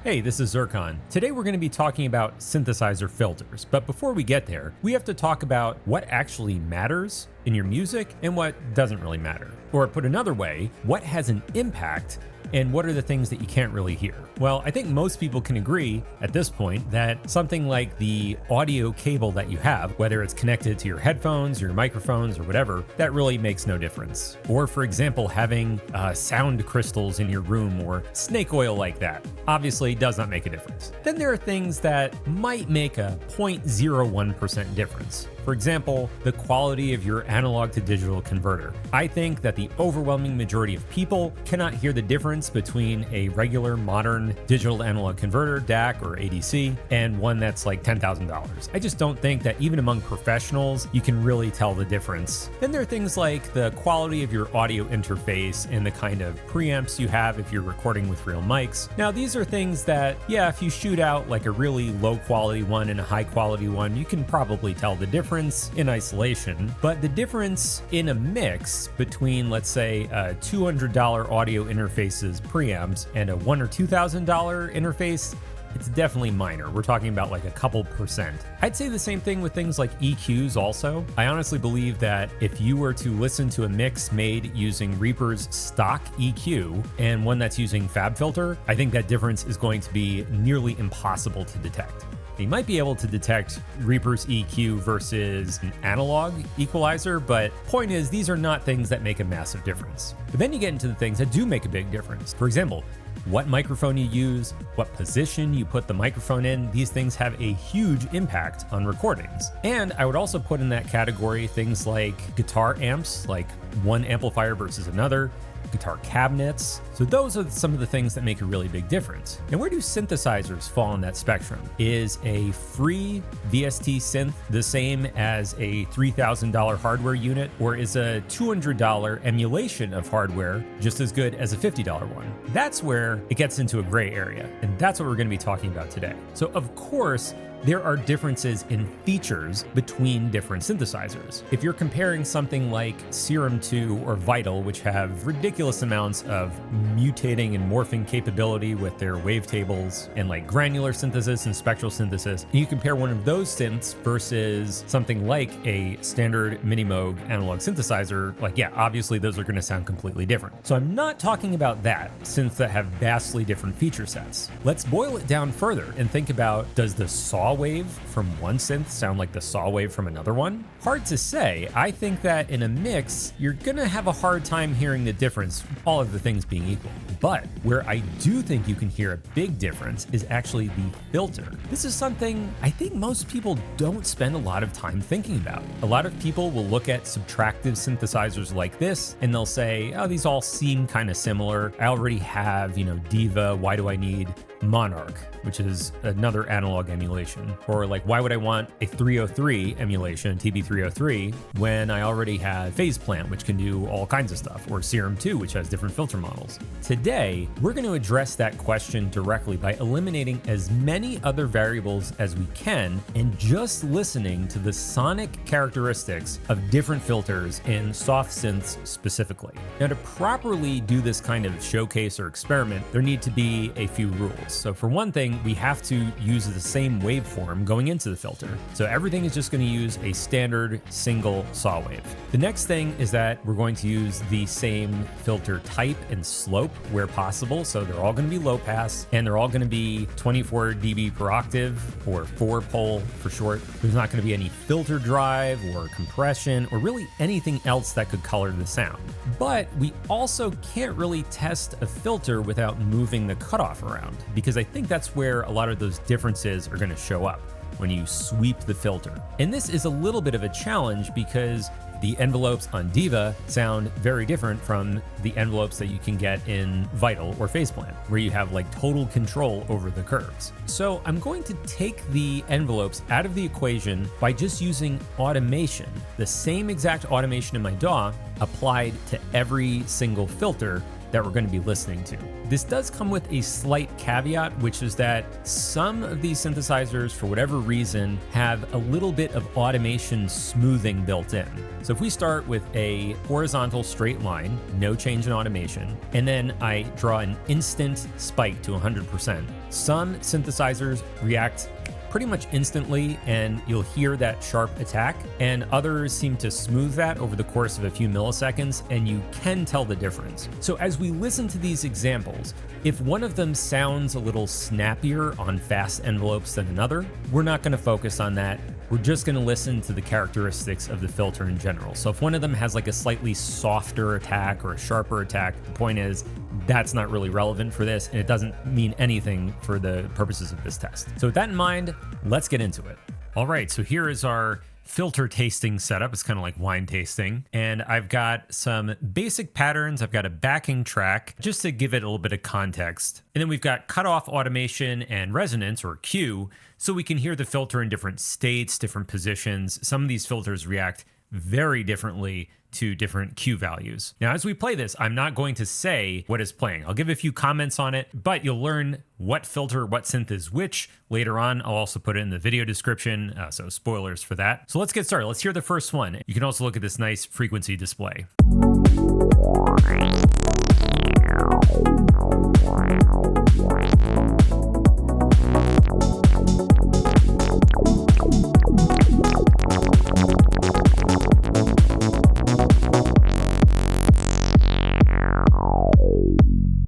Hey, this is Zircon. Today we're going to be talking about synthesizer filters, but before we get there, we have to talk about what actually matters in your music and what doesn't really matter. Or put another way, what has an impact and what are the things that you can't really hear? Well, I think most people can agree at this point that something like the audio cable that you have, whether it's connected to your headphones, your microphones, or whatever, that really makes no difference. Or for example, having sound crystals in your room or snake oil like that, obviously does not make a difference. Then there are things that might make a 0.01% difference. For example, the quality of your analog to digital converter. I think that the overwhelming majority of people cannot hear the difference between a regular modern digital to analog converter, DAC or ADC, and one that's like $10,000. I just don't think that even among professionals, you can really tell the difference. Then there are things like the quality of your audio interface and the kind of preamps you have if you're recording with real mics. Now, these are things that, yeah, if you shoot out like a really low quality one and a high quality one, you can probably tell the difference in isolation, but the difference in a mix between, let's say, a $200 audio interface's preamps and a $1,000 or $2,000 interface, it's definitely minor. We're talking about like a couple percent. I'd say the same thing with things like EQs also. I honestly believe that if you were to listen to a mix made using Reaper's stock EQ and one that's using FabFilter, I think that difference is going to be nearly impossible to detect. You might be able to detect Reaper's EQ versus an analog equalizer, but point is, these are not things that make a massive difference. But then you get into the things that do make a big difference. For example, what microphone you use, what position you put the microphone in, these things have a huge impact on recordings. And I would also put in that category things like guitar amps, like one amplifier versus another, guitar cabinets. So those are some of the things that make a really big difference. And where do synthesizers fall in that spectrum? Is a free VST synth the same as a $3,000 hardware unit, or is a $200 emulation of hardware just as good as a $50 one? That's where it gets into a gray area, and that's what we're going to be talking about today. So of course, there are differences in features between different synthesizers. If you're comparing something like Serum 2 or Vital, which have ridiculous amounts of mutating and morphing capability with their wavetables and like granular synthesis and spectral synthesis, and you compare one of those synths versus something like a standard Minimoog analog synthesizer, like yeah, obviously those are going to sound completely different. So I'm not talking about that, synths that have vastly different feature sets. Let's boil it down further and think about, does the saw wave from one synth sound like the saw wave from another one? Hard to say. I think that in a mix, you're gonna have a hard time hearing the difference, all of the things being equal. But where I do think you can hear a big difference is actually the filter. This is something I think most people don't spend a lot of time thinking about. A lot of people will look at subtractive synthesizers like this and they'll say, oh, these all seem kind of similar. I already have, Diva, why do I need Monarch, which is another analog emulation? Or like, why would I want a 303 emulation, TB303, when I already have Phase Plant, which can do all kinds of stuff, or Serum 2, which has different filter models? Today, we're going to address that question directly by eliminating as many other variables as we can and just listening to the sonic characteristics of different filters in soft synths specifically. Now, to properly do this kind of showcase or experiment, there need to be a few rules. So for one thing, we have to use the same waveform going into the filter. So everything is just going to use a standard single saw wave. The next thing is that we're going to use the same filter type and slope where possible. So they're all going to be low pass and they're all going to be 24 dB per octave, or 4-pole for short. There's not going to be any filter drive or compression or really anything else that could color the sound. But we also can't really test a filter without moving the cutoff around, because I think that's where a lot of those differences are going to show up when you sweep the filter. And this is a little bit of a challenge because the envelopes on Diva sound very different from the envelopes that you can get in Vital or Phase Plant, where you have like total control over the curves. So I'm going to take the envelopes out of the equation by just using automation, the same exact automation in my DAW applied to every single filter that we're going to be listening to. This does come with a slight caveat, which is that some of these synthesizers, for whatever reason, have a little bit of automation smoothing built in. So if we start with a horizontal straight line, no change in automation, and then I draw an instant spike to 100%, some synthesizers react pretty much instantly and you'll hear that sharp attack, and others seem to smooth that over the course of a few milliseconds, and you can tell the difference. So as we listen to these examples, if one of them sounds a little snappier on fast envelopes than another, we're not going to focus on that. We're just going to listen to the characteristics of the filter in general. So if one of them has like a slightly softer attack or a sharper attack, the point is that's not really relevant for this, and it doesn't mean anything for the purposes of this test. So with that in mind, let's get into it. All right, so here is our filter tasting setup. It's kind of like wine tasting. And I've got some basic patterns. I've got a backing track just to give it a little bit of context. And then we've got cutoff automation and resonance, or Q, so we can hear the filter in different states, different positions. Some of these filters react very differently to different Q values. Now, as we play this, I'm not going to say what is playing. I'll give a few comments on it, but you'll learn what filter, what synth is which later on. I'll also put it in the video description, so spoilers for that. So let's get started. Let's hear the first one. You can also look at this nice frequency display.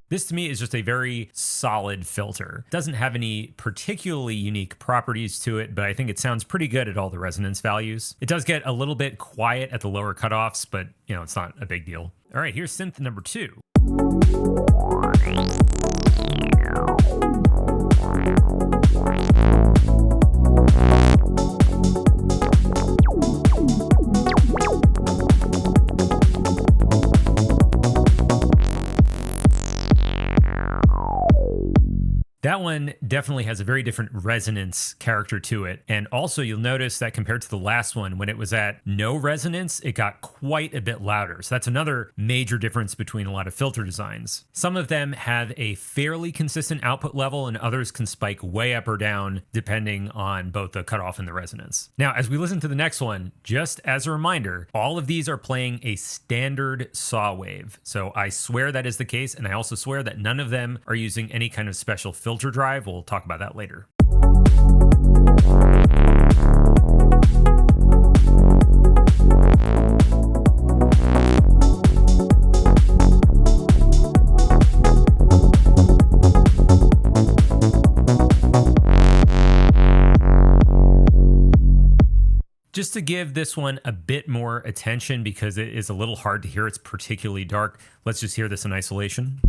This to me is just a very solid filter. It doesn't have any particularly unique properties to it, but I think it sounds pretty good at all the resonance values. It does get a little bit quiet at the lower cutoffs, but it's not a big deal. All right, here's synth number 2. That one definitely has a very different resonance character to it. And also you'll notice that compared to the last one, when it was at no resonance, it got quite a bit louder. So that's another major difference between a lot of filter designs. Some of them have a fairly consistent output level, and others can spike way up or down depending on both the cutoff and the resonance. Now, as we listen to the next one, just as a reminder, all of these are playing a standard saw wave. So I swear that is the case, and I also swear that none of them are using any kind of special filter drive. We'll talk about that later. Just to give this one a bit more attention because it is a little hard to hear, it's particularly dark, let's just hear this in isolation.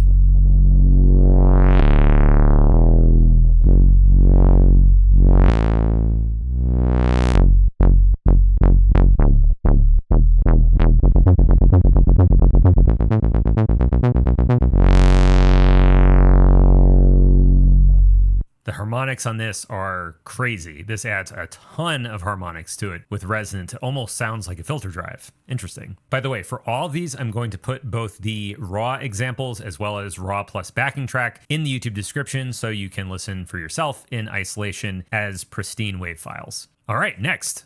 The harmonics on this are crazy. This adds a ton of harmonics to it with resonance. It almost sounds like a filter drive. Interesting. By the way, for all of these, I'm going to put both the raw examples as well as raw plus backing track in the YouTube description so you can listen for yourself in isolation as pristine wave files. All right, next.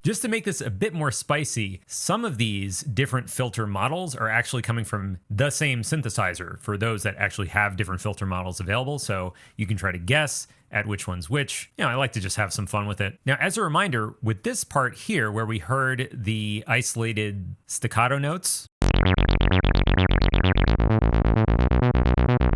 Just to make this a bit more spicy, some of these different filter models are actually coming from the same synthesizer for those that actually have different filter models available. So you can try to guess at which one's which. I like to just have some fun with it. Now, as a reminder, with this part here where we heard the isolated staccato notes,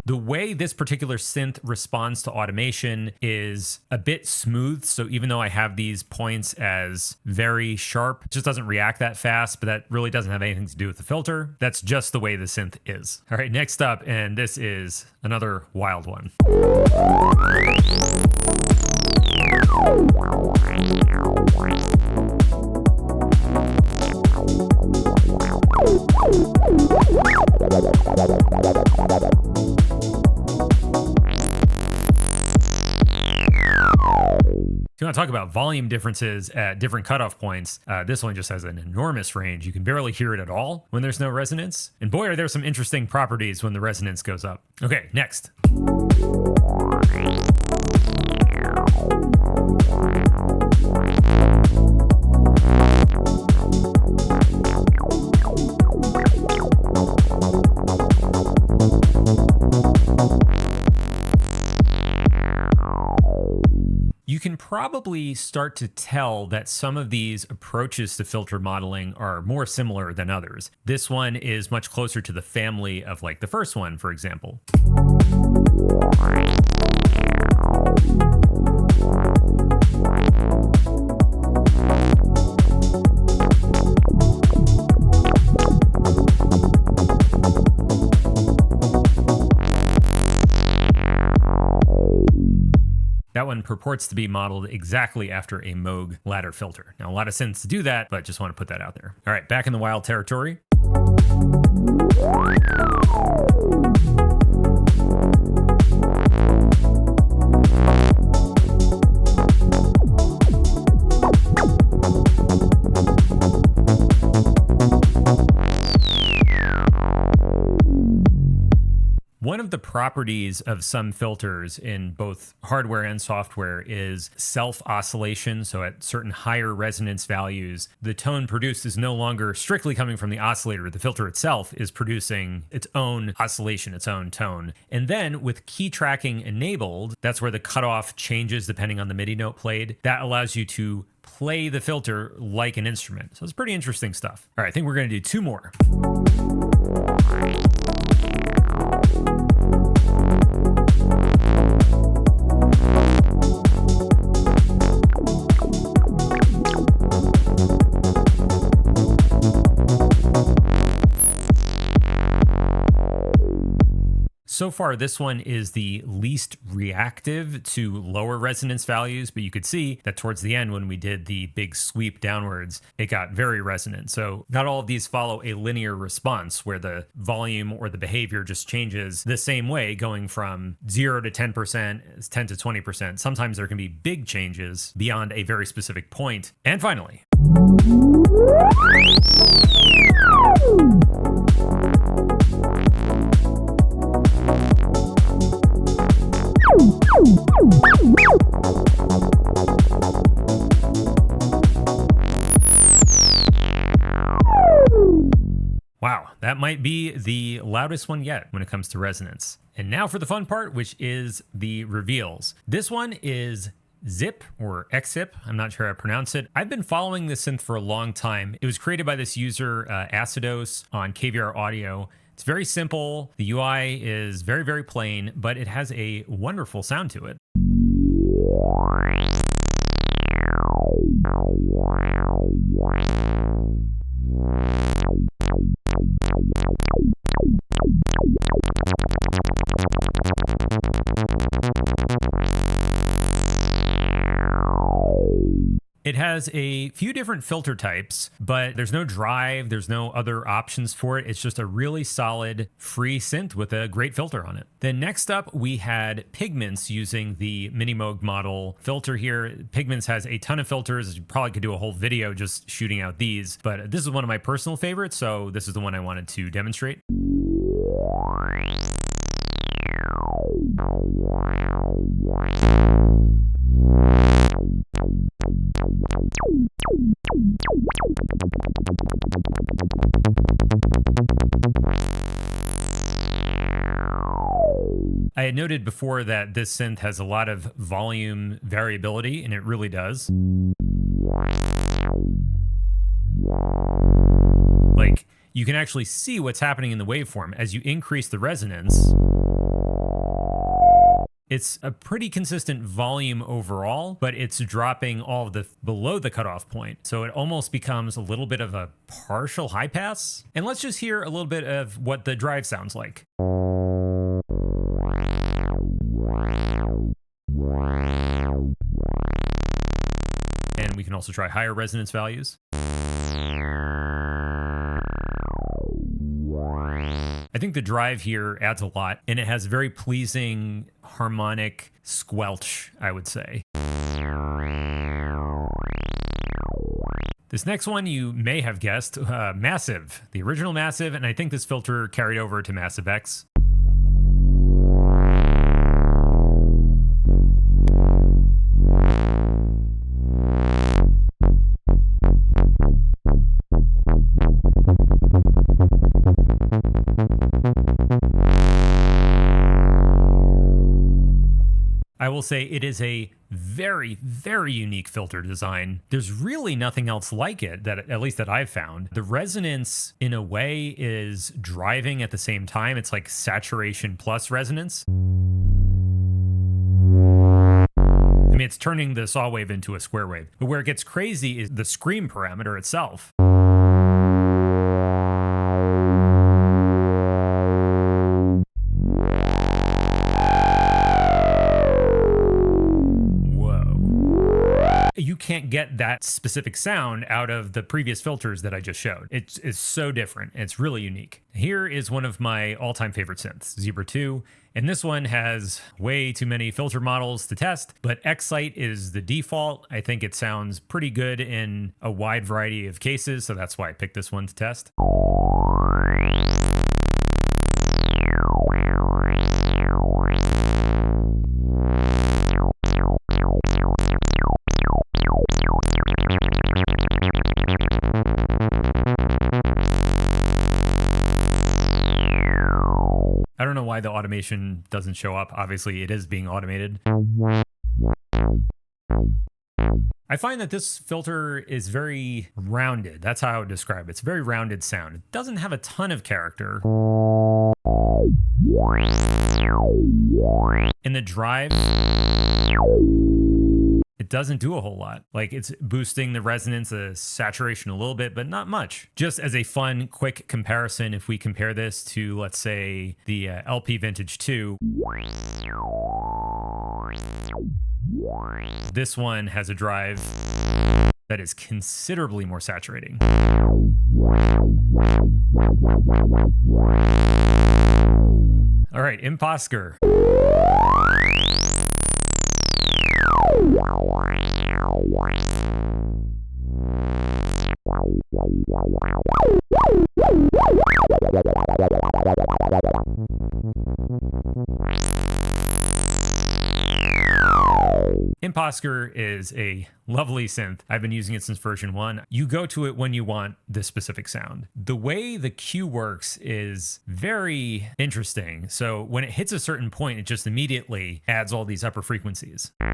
the way this particular synth responds to automation is a bit smooth. So even though I have these points as very sharp, it just doesn't react that fast, but that really doesn't have anything to do with the filter. That's just the way the synth is. All right, next up, and this is another wild one. If you want to talk about volume differences at different cutoff points, this one just has an enormous range. You can barely hear it at all when there's no resonance. And boy, are there some interesting properties when the resonance goes up. Okay, next. You can probably start to tell that some of these approaches to filter modeling are more similar than others. This one is much closer to the family of like the first one, for example. That one purports to be modeled exactly after a Moog ladder filter. Now, a lot of synths do that, but just want to put that out there. All right, back in the wild territory. One of the properties of some filters in both hardware and software is self-oscillation. So at certain higher resonance values, the tone produced is no longer strictly coming from the oscillator. The filter itself is producing its own oscillation, its own tone. And then with key tracking enabled, that's where the cutoff changes depending on the MIDI note played. That allows you to play the filter like an instrument. So it's pretty interesting stuff. All right, I think we're going to do two more. So far, this one is the least reactive to lower resonance values, but you could see that towards the end when we did the big sweep downwards, it got very resonant. So not all of these follow a linear response where the volume or the behavior just changes the same way, going from 0 to 10%, 10 to 20%. Sometimes there can be big changes beyond a very specific point. And finally, wow, that might be the loudest one yet when it comes to resonance. And now for the fun part, which is the reveals. This one is Zip or Xzip. I'm not sure how to pronounce it. I've been following this synth for a long time. It was created by this user, Acidos, on KVR Audio. It's very simple. The UI is very, very plain, but it has a wonderful sound to it. It has a few different filter types, but there's no drive, there's no other options for it. It's just a really solid free synth with a great filter on it. Then next up, we had Pigments using the Minimoog model filter here. Pigments has a ton of filters. You probably could do a whole video just shooting out these, but this is one of my personal favorites, so this is the one I wanted to demonstrate. I had noted before that this synth has a lot of volume variability, and it really does. Like, you can actually see what's happening in the waveform. As you increase the resonance, it's a pretty consistent volume overall, but it's dropping all of the below the cutoff point. So it almost becomes a little bit of a partial high pass. And let's just hear a little bit of what the drive sounds like. And we can also try higher resonance values. I think the drive here adds a lot, and it has very pleasing harmonic squelch, I would say. This next one you may have guessed, Massive, the original Massive, and I think this filter carried over to Massive X. I will say it is a very, very unique filter design. There's really nothing else like it, that at least that I've found. The resonance, in a way, is driving at the same time. It's like saturation plus resonance. I mean, it's turning the saw wave into a square wave. But where it gets crazy is the scream parameter itself. You can't get that specific sound out of the previous filters that I just showed. It's so different. It's really unique. Here is one of my all-time favorite synths, Zebra 2. And this one has way too many filter models to test, but Excite is the default. I think it sounds pretty good in a wide variety of cases, so that's why I picked this one to test. I don't know why the automation doesn't show up. Obviously, it is being automated. I find that this filter is very rounded. That's how I would describe it. It's a very rounded sound. It doesn't have a ton of character. In the drive, it doesn't do a whole lot. Like, it's boosting the resonance, the saturation a little bit, but not much. Just as a fun, quick comparison, if we compare this to, let's say, the LP Vintage 2, this one has a drive that is considerably more saturating. All right, Imposker. Imposker is a lovely synth. I've been using it since version 1. You go to it when you want this specific sound. The way the cue works is very interesting. So when it hits a certain point, it just immediately adds all these upper frequencies. You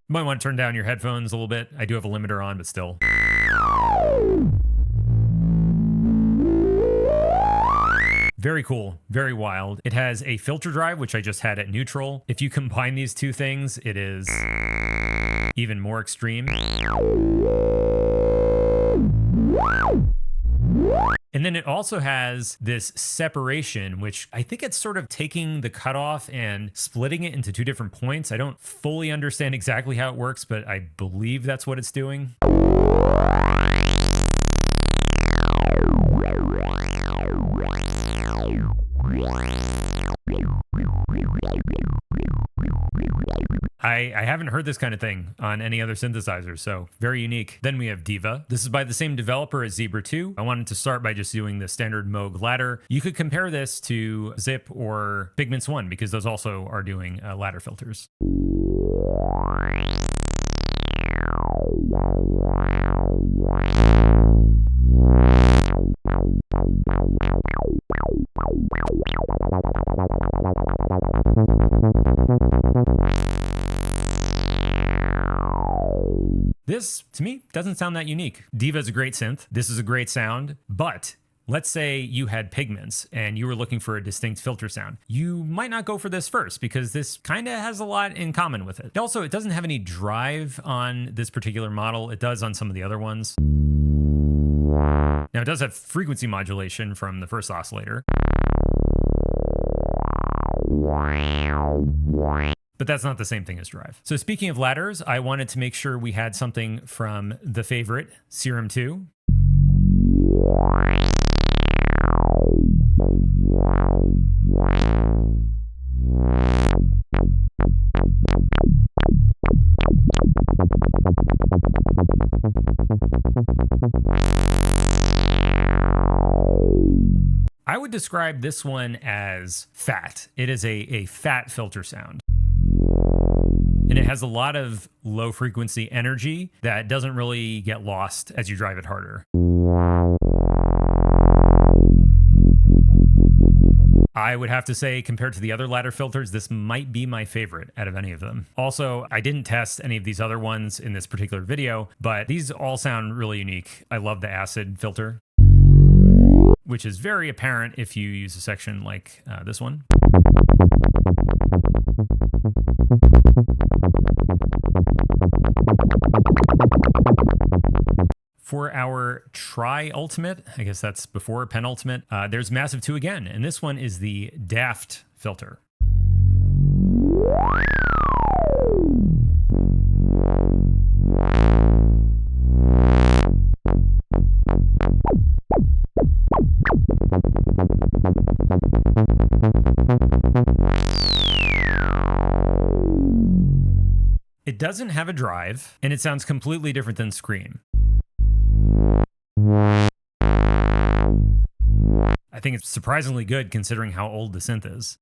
might want to turn down your headphones a little bit. I do have a limiter on, but still. Very cool, very wild. It has a filter drive, which I just had at neutral. If you combine these two things, it is even more extreme. And then it also has this separation, which I think it's sort of taking the cutoff and splitting it into two different points. I don't fully understand exactly how it works, but I believe that's what it's doing. I haven't heard this kind of thing on any other synthesizer, so very unique. Then we have Diva. This is by the same developer as Zebra 2. I wanted to start by just doing the standard Moog ladder. You could compare this to Zip or Pigments 1 because those also are doing ladder filters. This, to me, doesn't sound that unique. Diva is a great synth. This is a great sound, but let's say you had Pigments and you were looking for a distinct filter sound. You might not go for this first because this kind of has a lot in common with it. Also, it doesn't have any drive on this particular model. It does on some of the other ones. Now, it does have frequency modulation from the first oscillator. But that's not the same thing as drive. So speaking of ladders, I wanted to make sure we had something from the favorite, Serum 2. would describe this one as fat. It is a fat filter sound. And it has a lot of low frequency energy that doesn't really get lost as you drive it harder. I would have to say, compared to the other ladder filters, this might be my favorite out of any of them. Also, I didn't test any of these other ones in this particular video, but these all sound really unique. I love the acid filter, which is very apparent if you use a section like this one. For our tri-ultimate, I guess that's before penultimate, there's Massive 2 again, and this one is the Daft filter. It doesn't have a drive, and it sounds completely different than Scream. I think it's surprisingly good considering how old the synth is.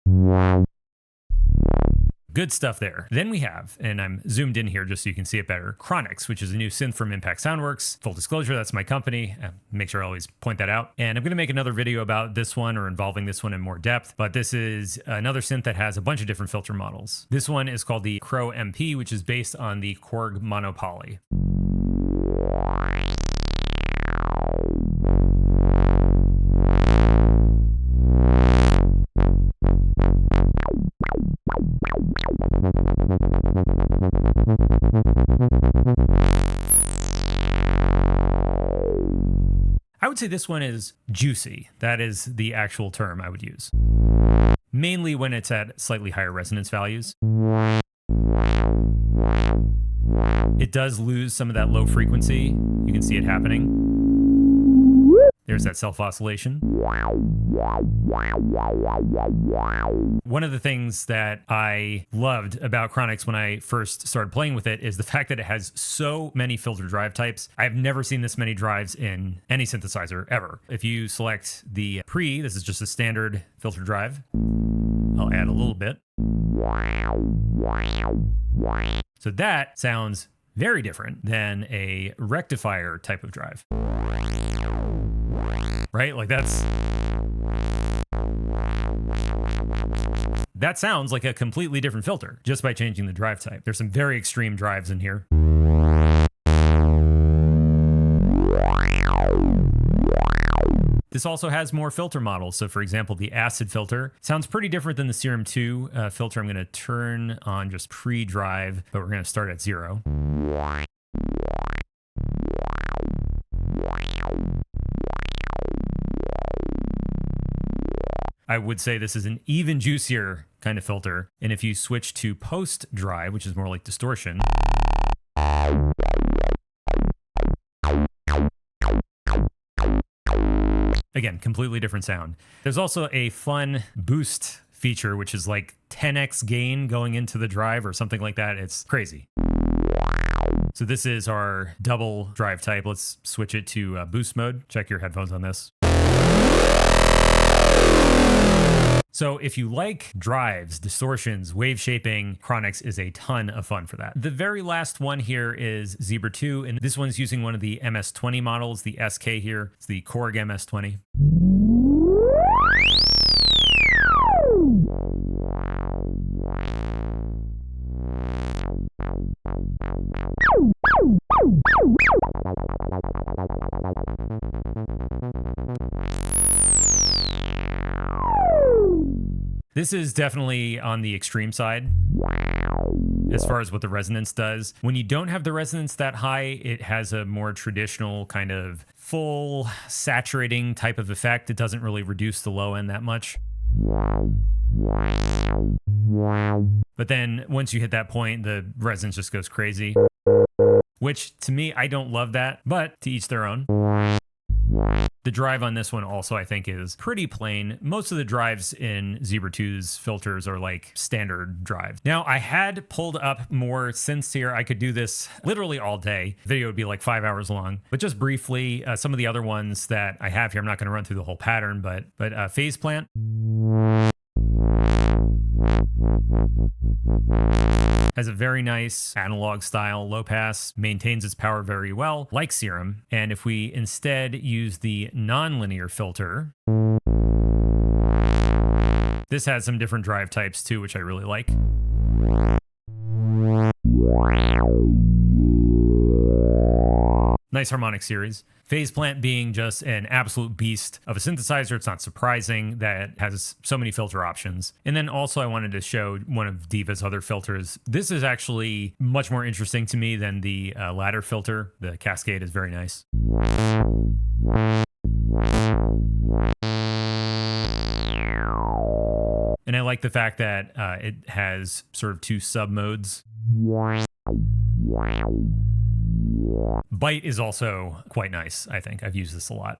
Good stuff there. Then we have, and I'm zoomed in here just so you can see it better, Chronix, which is a new synth from Impact Soundworks. Full disclosure, that's my company. Make sure I always point that out. And I'm going to make another video about this one or involving this one in more depth, but this is another synth that has a bunch of different filter models. This one is called the Crow MP, which is based on the Korg Monopoly. I would say this one is juicy. That is the actual term I would use. Mainly when it's at slightly higher resonance values. It does lose some of that low frequency. You can see it happening. There's that self-oscillation. One of the things that I loved about Chronix when I first started playing with it is the fact that it has so many filter drive types. I've never seen this many drives in any synthesizer ever. If you select the pre, this is just a standard filter drive. I'll add a little bit. So that sounds very different than a rectifier type of drive. Right? Like that sounds like a completely different filter just by changing the drive type. There's some very extreme drives in here. This also has more filter models. So for example, the acid filter sounds pretty different than the Serum 2 filter. I'm going to turn on just pre-drive, but we're going to start at 0. I would say this is an even juicier kind of filter. And if you switch to post-drive, which is more like distortion, again, completely different sound. There's also a fun boost feature, which is like 10x gain going into the drive or something like that. It's crazy. So this is our double drive type. Let's switch it to boost mode. Check your headphones on this. So if you like drives, distortions, wave shaping, Chronix is a ton of fun for that. The very last one here is Zebra 2, and this one's using one of the MS-20 models, the SK here. It's the Korg MS-20. This is definitely on the extreme side as far as what the resonance does. When you don't have the resonance that high, it has a more traditional kind of full saturating type of effect. It doesn't really reduce the low end that much. But then once you hit that point, the resonance just goes crazy, which to me, I don't love that, but to each their own. The drive on this one also, I think, is pretty plain. Most of the drives in Zebra 2's filters are like standard drives. Now, I had pulled up more synths here. I could do this literally all day. The video would be like 5 hours long. But just briefly, some of the other ones that I have here, I'm not going to run through the whole pattern, but Phase Plant. Has a very nice analog style low pass, maintains its power very well, like Serum. And if we instead use the non-linear filter, this has some different drive types too, which I really like. Nice harmonic series. Phase Plant being just an absolute beast of a synthesizer. It's not surprising that it has so many filter options. And then also I wanted to show one of Diva's other filters. This is actually much more interesting to me than the ladder filter. The Cascade is very nice. And I like the fact that it has sort of two sub modes. Bite is also quite nice, I think. I've used this a lot.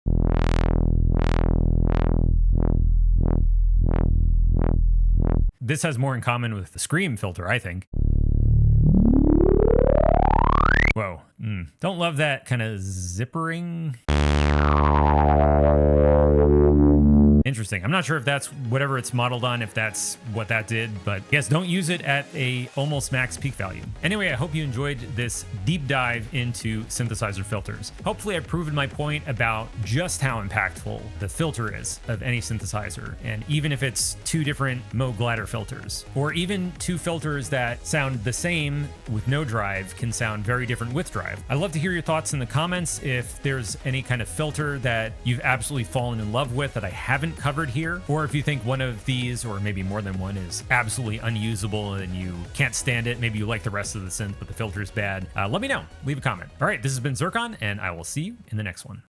This has more in common with the Scream filter, I think. Whoa. Don't love that kind of zippering. Interesting. I'm not sure if that's whatever it's modeled on, if that's what that did, but yes, don't use it at a almost max peak value. Anyway, I hope you enjoyed this deep dive into synthesizer filters. Hopefully I've proven my point about just how impactful the filter is of any synthesizer. And even if it's two different Moog ladder filters, or even two filters that sound the same with no drive can sound very different with drive. I'd love to hear your thoughts in the comments if there's any kind of filter that you've absolutely fallen in love with that I haven't covered here, or if you think one of these, or maybe more than one, is absolutely unusable and you can't stand it. Maybe you like the rest of the synth, but the filter is bad. Let me know. Leave a comment. All right, this has been Zircon, and I will see you in the next one.